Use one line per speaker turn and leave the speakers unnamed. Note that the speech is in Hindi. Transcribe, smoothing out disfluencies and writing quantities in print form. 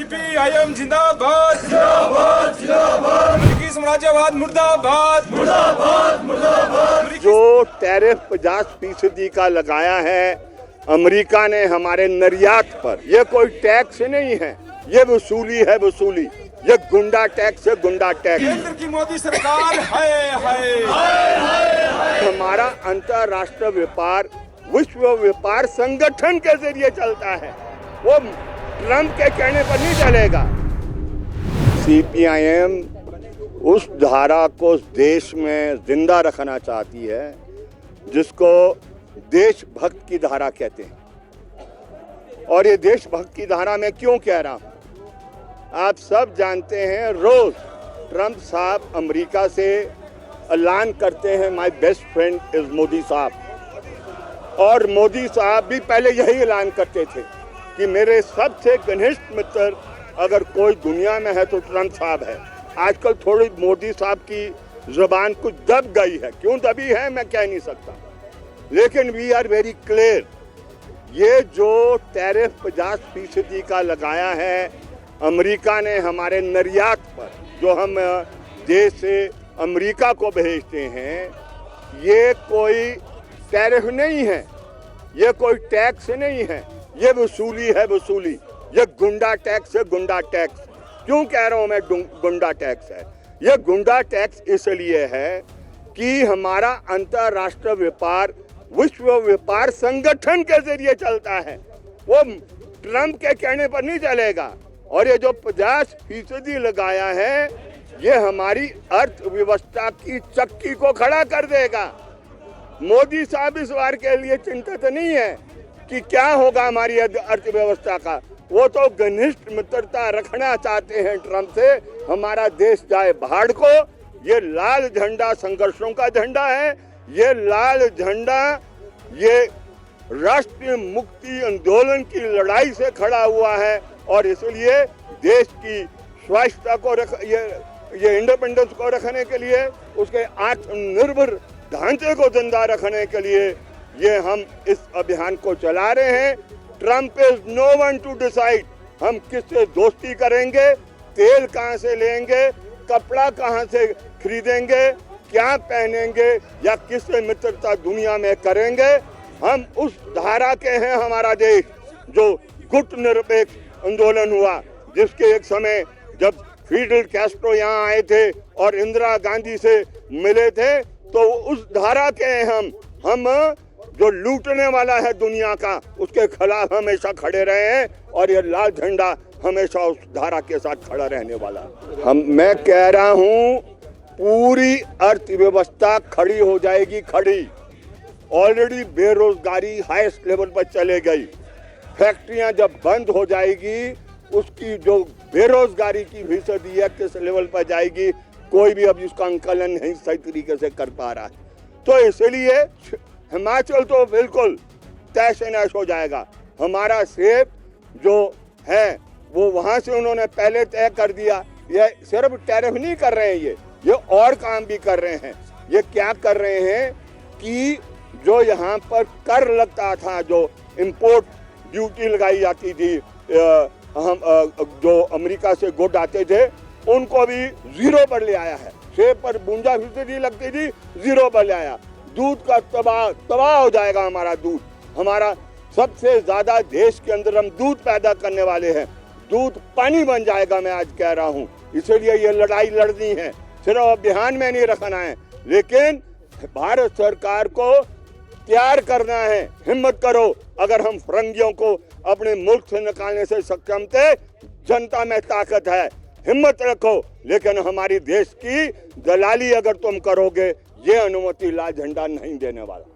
सीपीआईएम जिंदाबाद जिंदाबाद जिंदाबाद, अमेरिकी साम्राज्यवाद मुर्दाबाद मुर्दाबाद मुर्दाबाद।
जो टैरिफ 50% का लगाया है अमेरिका ने हमारे निर्यात पर, ये कोई टैक्स नहीं है, ये वसूली है वसूली। ये गुंडा टैक्स है, गुंडा टैक्स।
केंद्र की मोदी सरकार है
हमारा अंतर्राष्ट्रीय व्यापार विश्व व्यापार संगठन के जरिए चलता है, वो ट्रम्प के कहने पर नहीं चलेगा। सीपीआईएम उस धारा को देश में जिंदा रखना चाहती है जिसको देशभक्त की धारा कहते हैं। और ये देशभक्त की धारा में क्यों कह रहा हूं, आप सब जानते हैं, रोज ट्रम्प साहब अमेरिका से ऐलान करते हैं my best friend is Modi साहब। और मोदी साहब भी पहले यही ऐलान करते थे कि मेरे सबसे घनिष्ठ मित्र अगर कोई दुनिया में है तो ट्रम्प साहब है। आजकल थोड़ी मोदी साहब की जुबान कुछ दब गई है, क्यों दबी है मैं कह नहीं सकता, लेकिन वी आर वेरी क्लियर। ये जो टैरिफ 50% का लगाया है अमेरिका ने हमारे निर्यात पर, जो हम देश से अमेरिका को भेजते हैं, ये कोई टैरिफ नहीं है, ये कोई टैक्स नहीं है, ये वसूली है वसूली। ये गुंडा टैक्स है, गुंडा टैक्स। क्यों कह रहा हूं मैं गुंडा टैक्स है? ये गुंडा टैक्स इसलिए है कि हमारा अंतर्राष्ट्रीय व्यापार विश्व व्यापार संगठन के जरिए चलता है, वो ट्रम्प के कहने पर नहीं चलेगा। और ये जो 50% लगाया है, ये हमारी अर्थव्यवस्था की चक्की को खड़ा कर देगा। मोदी साहब इस बार के लिए चिंतित नहीं है कि क्या होगा हमारी अर्थव्यवस्था का, वो तो घनिष्ठ मित्रता रखना चाहते हैं ट्रम्प से। हमारा देश जाए भाड़ को। ये लाल झंडा संघर्षों का झंडा है, ये लाल झंडा ये राष्ट्रीय मुक्ति आंदोलन की लड़ाई से खड़ा हुआ है। और इसलिए देश की स्वायत्तता को ये इंडिपेंडेंस को रखने के लिए, उसके आत्मनिर्भर ढांचे को जिंदा रखने के लिए ये हम इस अभियान को चला रहे हैं। Trump is no one to decide हम किससे दोस्ती करेंगे, तेल कहां से लेंगे, कपड़ा कहां से खरीदेंगे, क्या पहनेंगे या किससे मित्रता दुनिया में करेंगे। हम उस धारा के हैं। हमारा देश जो गुट निरपेक्ष आंदोलन हुआ, जिसके एक समय जब फिडेल कैस्ट्रो यहाँ आए थे और इंदिरा गांधी से मिले थे, तो उस धारा के हैं हम जो लूटने वाला है दुनिया का, उसके खिलाफ हमेशा खड़े रहे हैं। और ये लाल झंडा हमेशा उस धारा के साथ खड़ा रहने वाला। मैं कह रहा हूँ पूरी अर्थव्यवस्था खड़ी हो जाएगी, खड़ी। ऑलरेडी बेरोजगारी हाईएस्ट लेवल पर चले गई। फैक्ट्रियां जब बंद हो जाएगी, उसकी जो बेरोजगारी की फीसदी है किस लेवल पर जाएगी, कोई भी अब इसका आंकलन नहीं सही तरीके से कर पा रहा है। तो इसलिए हिमाचल तो बिल्कुल तहस नहस हो जाएगा। हमारा सेब जो है वो वहां से उन्होंने पहले तय कर दिया। ये सिर्फ टैरिफ नहीं कर रहे हैं, ये और काम भी कर रहे हैं। ये क्या कर रहे हैं कि जो यहाँ पर कर लगता था, जो इम्पोर्ट ड्यूटी लगाई जाती थी, हम जो अमेरिका से गुड आते थे, उनको भी 0 पर ले आया है। सेब पर 52% लगती थी, 0 पर ले आया। दूध का तबाह हो जाएगा हमारा दूध। हमारा सबसे ज्यादा देश के अंदर हम दूध पैदा करने वाले हैं, दूध पानी बन जाएगा, मैं आज कह रहा हूँ। इसलिए ये लड़ाई लड़नी है, सिर्फ अभियान में नहीं रखना है, लेकिन भारत सरकार को तैयार करना है। हिम्मत करो, अगर हम फरंगियों को अपने मुल्क से निकालने से सक्षम थे, जनता में ताकत है, हिम्मत रखो। लेकिन हमारी देश की दलाली अगर तुम करोगे, ये अनुमति लाल झंडा नहीं देने वाला।